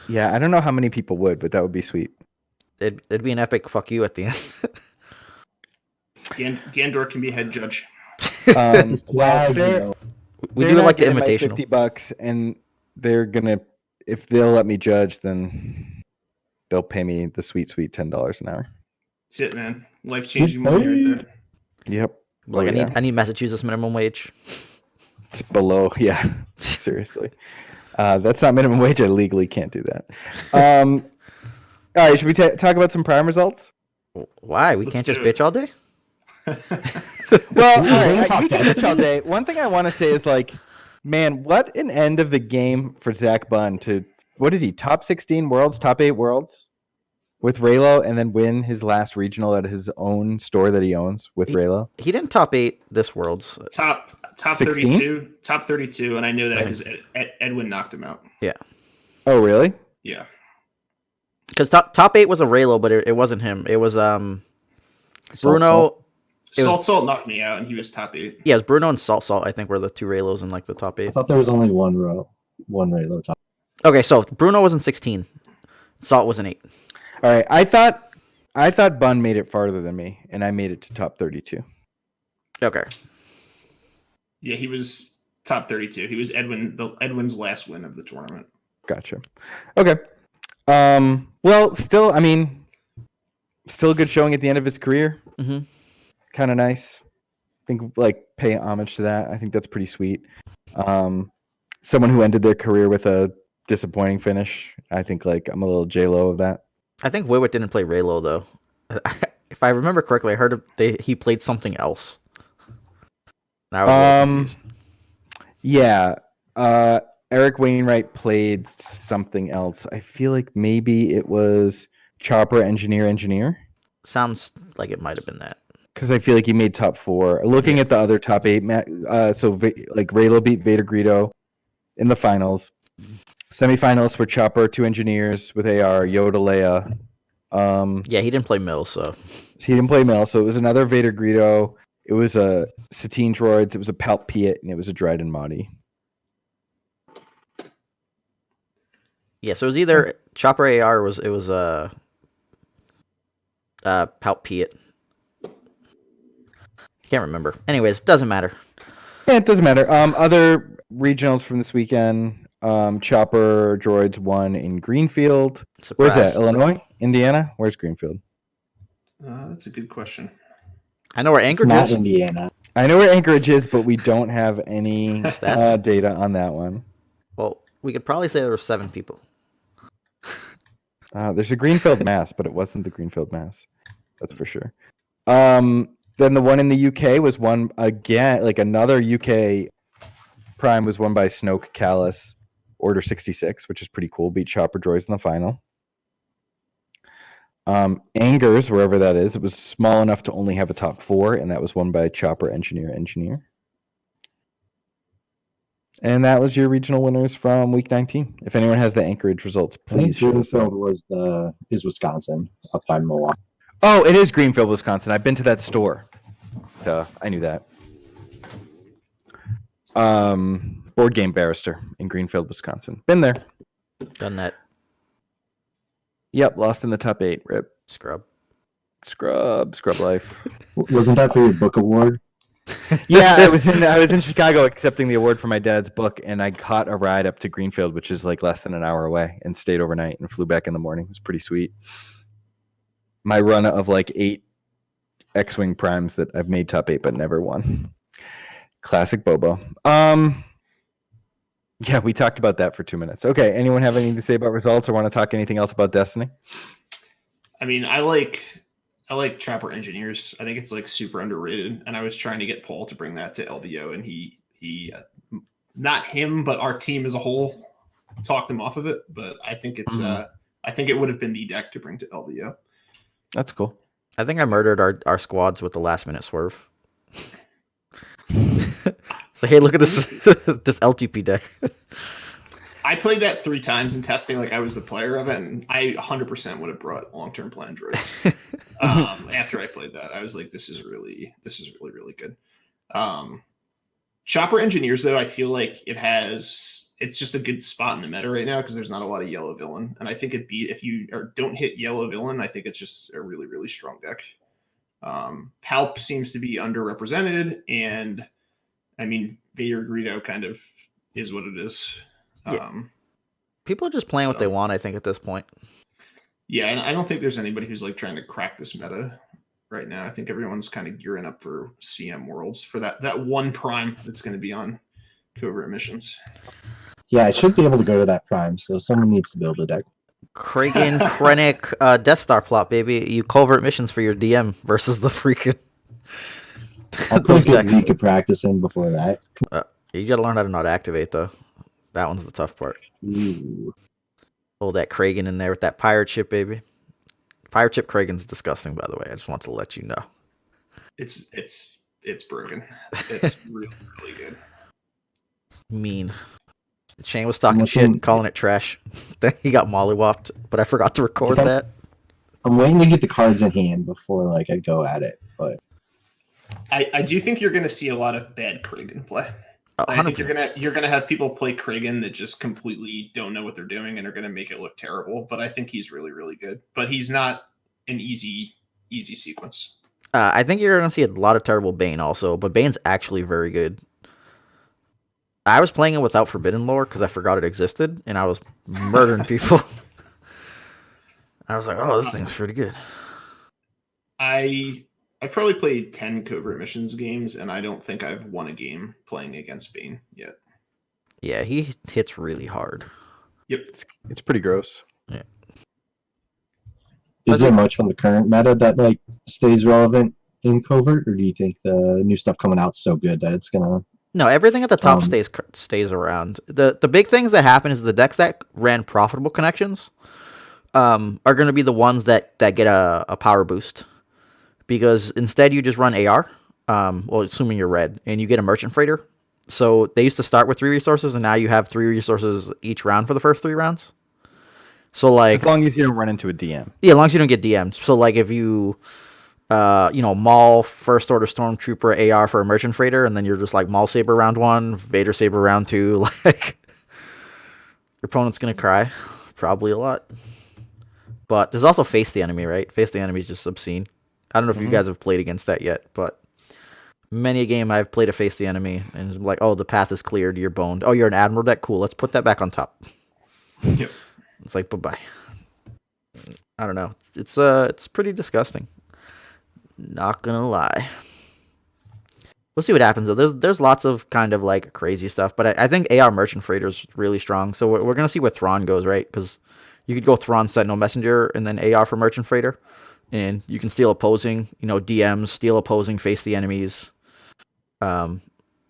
Yeah, I don't know how many people would, but that would be sweet. It'd be an epic fuck you at the end. Gandor can be head judge. We do it like the invitational. invitational. $50, and they're gonna, if they'll let me judge, then they'll pay me the sweet $10 an hour. That's it, man. Life changing money right there. Yep. Like I need Massachusetts minimum wage. It's below, yeah. Seriously. That's not minimum wage. I legally can't do that. All right, should we talk about some Prime results? Why? We Let's can't just do it. bitch all day? Well, all right, we can bitch all day. One thing I want to say is like, man, what an end of the game for Zach Bunn to, what did he, top 16 worlds, top 8 worlds with Raylo, and then win his last regional at his own store that he owns with Raylo? He didn't top 8 this Worlds. Top 16? 32, and I know that because Edwin knocked him out. Yeah. Oh, really? Yeah. Because top 8 was a Raylo, but it wasn't him. It was Bruno. Salt knocked me out, and he was top 8. Yeah, it was Bruno and Salt, I think, were the 2 Raylos in like the top 8. I thought there was only one Raylo top. Okay, so Bruno was in 16. Salt was in 8. All right, I thought Bunn made it farther than me, and I made it to top 32. Okay. Yeah, he was top 32. He was Edwin's last win of the tournament. Gotcha. Okay. Well, still a good showing at the end of his career. Mm-hmm. Kind of nice. I think like pay homage to that. I think that's pretty sweet. Someone who ended their career with a disappointing finish. I think like I'm a little J-Lo of that. I think Wiwit didn't play Raylo though. If I remember correctly, I heard he played something else. And I was a little confused. Yeah. Eric Wainwright played something else. I feel like maybe it was Chopper Engineer. Sounds like it might have been that. Because I feel like he made top 4. Looking at the other top 8, so like Raylo beat Vader Greedo in the finals. Semifinals were Chopper, 2 Engineers with AR, Yoda, Leia. Yeah, he didn't play Mills, so. He didn't play Mill, so it was another Vader Greedo. It was a Satine Droids, it was a Palp Piet, and it was a Dryden Mahdi. Yeah, so it was either Chopper AR or it was Palp Piet. Can't remember. Anyways, doesn't matter. Yeah, it doesn't matter. Other regionals from this weekend, Chopper Droids won in Greenfield. Surprise. Where's that? Illinois? Indiana? Where's Greenfield? That's a good question. I know where It's Anchorage not is. Indiana. I know where Anchorage is, but we don't have any Stats? data on that one. Well, we could probably say there were 7 people. There's a Greenfield, Mass, but it wasn't the Greenfield, Mass. That's for sure. Then the one in the UK was won again, like another UK Prime was won by Snoke Callus, Order 66, which is pretty cool. Beat Chopper Droids in the final. Angers, wherever that is, it was small enough to only have a top 4, and that was won by Chopper Engineer. And that was your regional winners from week 19. If anyone has the Anchorage results, I think please show us. Greenfield is Wisconsin up by Milwaukee. Oh, it is Greenfield, Wisconsin. I've been to that store. Duh, I knew that. Board Game Barrister in Greenfield, Wisconsin. Been there. Done that. Yep, lost in the top 8. Rip. Scrub life. Wasn't that for your book award? Yeah, I was in Chicago accepting the award for my dad's book, and I caught a ride up to Greenfield, which is like less than an hour away, and stayed overnight and flew back in the morning. It was pretty sweet. My run of like 8 X-Wing primes that I've made top 8 but never won. Classic Bobo. Yeah, we talked about that for 2 minutes. Okay, anyone have anything to say about results or want to talk anything else about Destiny? I mean, I like Trapper Engineers. I think it's like super underrated, and I was trying to get Paul to bring that to LVO, and he not him, but our team as a whole talked him off of it. But I think it's I think it would have been the deck to bring to LVO. That's cool. I think I murdered our squads with the last minute swerve. So hey, look at this this LTP deck. I played that 3 times in testing, like I was the player of it, and I 100% would have brought long-term plan droids. After I played that, I was like, this is really good. Chopper Engineers, though, I feel like it's just a good spot in the meta right now because there's not a lot of yellow villain, and I think if you don't hit yellow villain, I think it's just a really, really strong deck. Palp seems to be underrepresented, and I mean, Vader Greedo kind of is what it is. Yeah. People are just playing what they want, I think, at this point. Yeah, and I don't think there's anybody who's like trying to crack this meta right now. I think everyone's kind of gearing up for CM Worlds for that one prime that's going to be on Covert Missions. Yeah, I should be able to go to that prime, so someone needs to build a deck. Kragan, Krennic, Death Star plot, baby. You covert missions for your DM versus the freaking I'll put a week of practice in before that. You gotta learn how to not activate, though. That one's the tough part. Ooh. Hold that Kragan in there with that pirate ship, baby. Pirate ship Kragan's disgusting, by the way. I just want to let you know. It's broken. It's really, really good. It's mean. Shane was talking shit, calling it trash. Then he got mollywopped, but I forgot to record that. I'm waiting to get the cards in hand before like I go at it, but I do think you're going to see a lot of bad Kragan play. I think you're gonna have people play Kragan that just completely don't know what they're doing and are gonna make it look terrible. But I think he's really, really good. But he's not an easy sequence. I think you're gonna see a lot of terrible Bane also, but Bane's actually very good. I was playing it without Forbidden Lore because I forgot it existed, and I was murdering people. I was like, "Oh, this thing's pretty good." I've probably played 10 Covert Missions games, and I don't think I've won a game playing against Bane yet. Yeah, he hits really hard. Yep. It's pretty gross. Yeah. Is there much from the current meta that like stays relevant in Covert, or do you think the new stuff coming out is so good that it's gonna? No, everything at the top stays around. The big things that happen is the decks that ran profitable connections are going to be the ones that get a power boost. Because instead you just run AR, well, assuming you're red, and you get a merchant freighter. So they used to start with 3 resources, and now you have 3 resources each round for the first 3 rounds. So like, as long as you don't run into a DM. Yeah, as long as you don't get DM'd. So like, if you, Maul First Order Stormtrooper AR for a merchant freighter, and then you're just like Maul Saber round 1, Vader Saber round 2, like your opponent's gonna cry, probably a lot. But there's also Face the Enemy, right? Face the Enemy is just obscene. I don't know if you guys have played against that yet, but many a game I've played a Face the Enemy, and it's like, oh, the path is cleared, you're boned. Oh, you're an Admiral deck? Cool, let's put that back on top. Yep. It's like, bye-bye. I don't know. It's pretty disgusting. Not gonna lie. We'll see what happens though. There's lots of kind of like crazy stuff, but I think AR Merchant Freighter is really strong. So we're gonna see where Thrawn goes, right? Because you could go Thrawn Sentinel Messenger and then AR for Merchant Freighter, and you can steal opposing, DMs, steal opposing, face the enemies,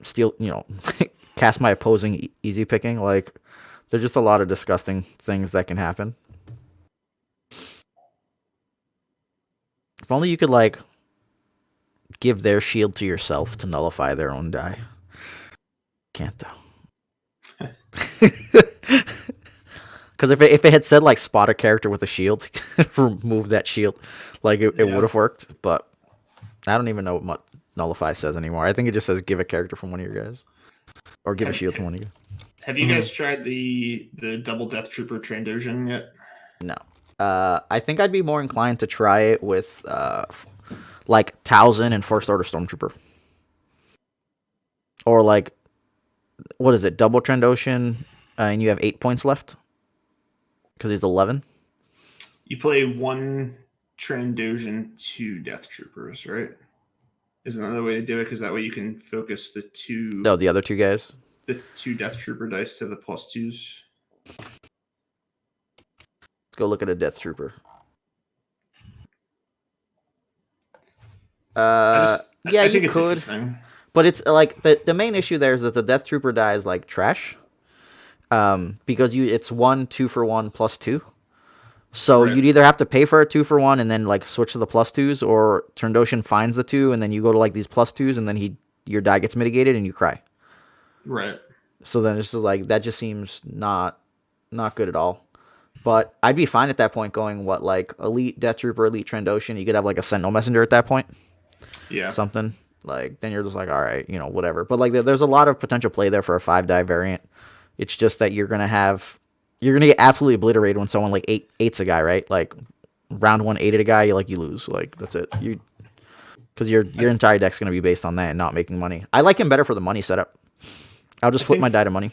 steal, cast my opposing easy picking. Like there's just a lot of disgusting things that can happen. If only you could like give their shield to yourself to nullify their own die. Can't though. Because if it had said like spot a character with a shield, remove that shield, like it would have worked. But I don't even know what nullify says anymore. I think it just says give a character from one of your guys, or give a shield to one of you. Have you guys tried the double Death Trooper Trandoshan yet? No. I think I'd be more inclined to try it with like Towson and First Order Stormtrooper, or like what is it, double Trandoshan, and you have 8 points left because he's 11. You play one Trandoshan, 2 Death Troopers, right? Is another way to do it because that way you can focus the the other two guys, the 2 Death Trooper dice to the +2s. Let's go look at a Death Trooper. I think you it's could, interesting. but it's like the main issue there is that the Death Trooper die is like trash, because it's 1 2-for-1 +2. So Right. you'd either have to pay for a 2-for-1 and then like switch to the +2s, or Trandoshan finds the 2 and then you go to like these +2s and then your die gets mitigated and you cry. Right. So then it's just like that just seems not good at all. But I'd be fine at that point going like Elite Death Trooper, Elite Trandoshan. You could have like a Sentinel Messenger at that point. Yeah. Something like then you're just like, all right, whatever. But like there's a lot of potential play there for a 5-die variant. It's just that you're gonna get absolutely obliterated when someone like eights a guy, right? Like round 1 8'd a guy, you lose. Like that's it. Because your entire deck's gonna be based on that and not making money. I like him better for the money setup. I'll just flip my die to money.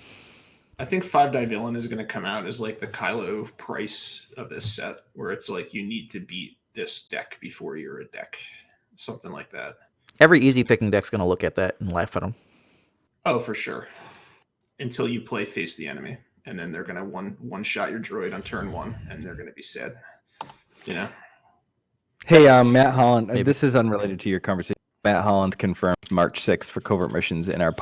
I think 5-die villain is going to come out as like the Kylo price of this set, where it's like you need to beat this deck before you're a deck, something like that. Every easy picking deck's gonna look at that and laugh at him. Oh, for sure. Until you play face the enemy, and then they're gonna one shot your droid on turn 1, and they're gonna be sad. Hey, Matt Holland. Maybe. This is unrelated to your conversation. Matt Holland confirmed March 6th for covert missions in our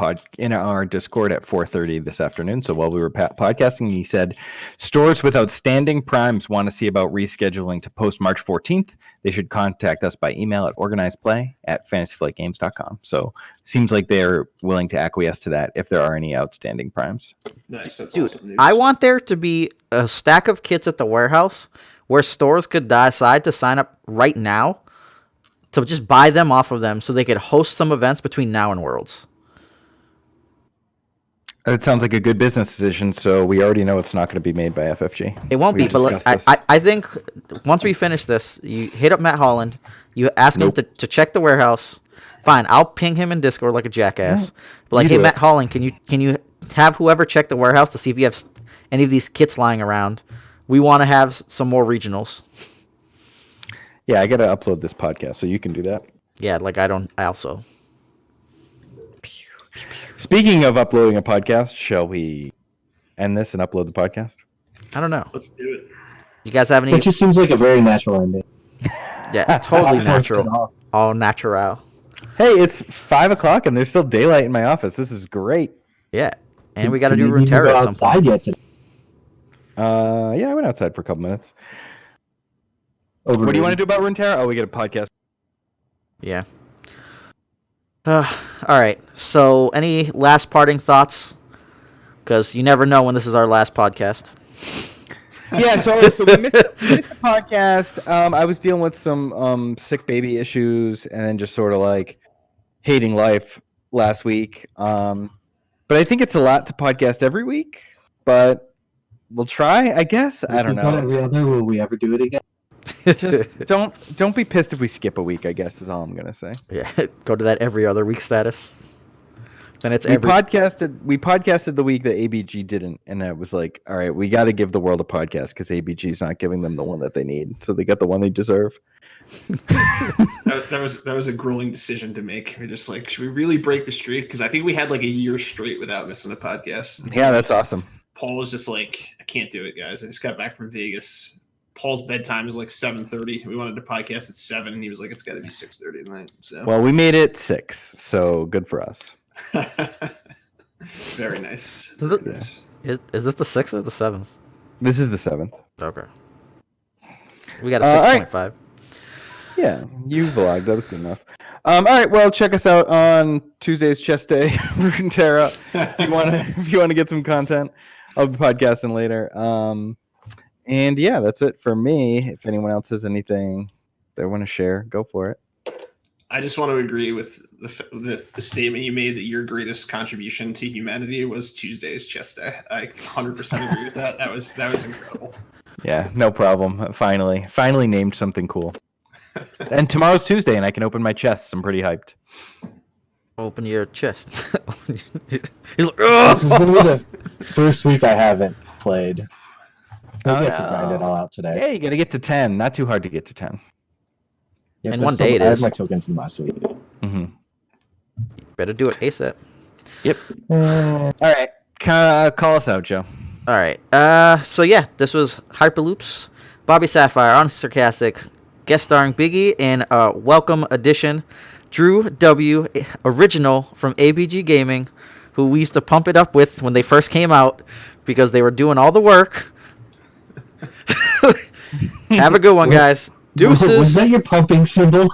Discord at 4:30 this afternoon. So while we were podcasting, he said stores with outstanding primes want to see about rescheduling to post March 14th. They should contact us by email at organizedplay@fantasyflightgames.com. So seems like they're willing to acquiesce to that if there are any outstanding primes. Nice. That's Dude, awesome news. I want there to be a stack of kits at the warehouse where stores could decide to sign up right now to just buy them off of them so they could host some events between now and Worlds. It sounds like a good business decision. So we already know it's not going to be made by FFG. It won't We've be, but discussed I think once we finish this, you hit up Matt Holland, you ask him to check the warehouse. Fine, I'll ping him in Discord like a jackass. But like, you hey, do Matt it. Holland, can you have whoever check the warehouse to see if you have any of these kits lying around? We want to have some more regionals. Yeah, I got to upload this podcast, so you can do that. Yeah, like I also. Speaking of uploading a podcast, shall we end this and upload the podcast? I don't know. Let's do it. You guys have any? It just seems like a very natural ending. Yeah, totally Not forced at natural. all. All natural. Hey, it's 5 o'clock and there's still daylight in my office. This is great. Yeah, and we got to do Did you even Runeterra go at some point. outside yet today? Yeah, I went outside for a couple minutes. What do you want to do about Runeterra? Oh, we get a podcast. Yeah. All right. So, any last parting thoughts? Because you never know when this is our last podcast. Yeah, so we missed the podcast. I was dealing with some sick baby issues and then just sort of like hating life last week. But I think it's a lot to podcast every week. But we'll try, I guess. I don't know. Every other, will we ever do it again? Just don't be pissed if we skip a week, I guess is all I'm gonna say. Yeah, go to that every other week status. Then it's We every. podcasted the week that ABG didn't, and it was like, all right, we got to give the world a podcast because ABG's not giving them the one that they need, so they got the one they deserve. That was a grueling decision to make. We're just like, should we really break the streak? Because I think we had like a year straight without missing a podcast. Yeah, that's awesome. Paul was just like, I can't do it, guys. I just got back from Vegas. Paul's bedtime is like 7:30. We wanted to podcast at 7, and he was like, it's got to be 6:30 tonight. So Well, we made it 6, so good for us. very nice. Is Very nice. this the 6th or the 7th? This is the 7th. Okay. We got a All right. 6.5. Yeah, you vlogged. That was good enough. All right, well, check us out on Tuesday's Chess Day, Runeterra. If you want to get some content, I'll be podcasting later. And yeah, that's it for me. If anyone else has anything they want to share, go for it. I just want to agree with the statement you made that your greatest contribution to humanity was Tuesday's Chess Day. I 100% agree with that. That was incredible. Yeah, no problem. Finally named something cool. And tomorrow's Tuesday, and I can open my chests. I'm pretty hyped. Open your chest. He's like, This is gonna be the first week I haven't played. Maybe I Oh, could grind it all out today. Yeah, you got to get to 10. Not too hard to get to 10. Yeah, In that's one day it I have is. my token from last week. Mm-hmm. better do it ASAP. Yep. All right. Call us out, Joe. All right. So yeah, this was Hyperloops, Bobby Sapphire, Honest Sarcastic, guest starring Biggie, and welcome addition, Drew W, original from ABG Gaming, who we used to pump it up with when they first came out because they were doing all the work. Have a good one, guys. Was Deuces. that your pumping symbol?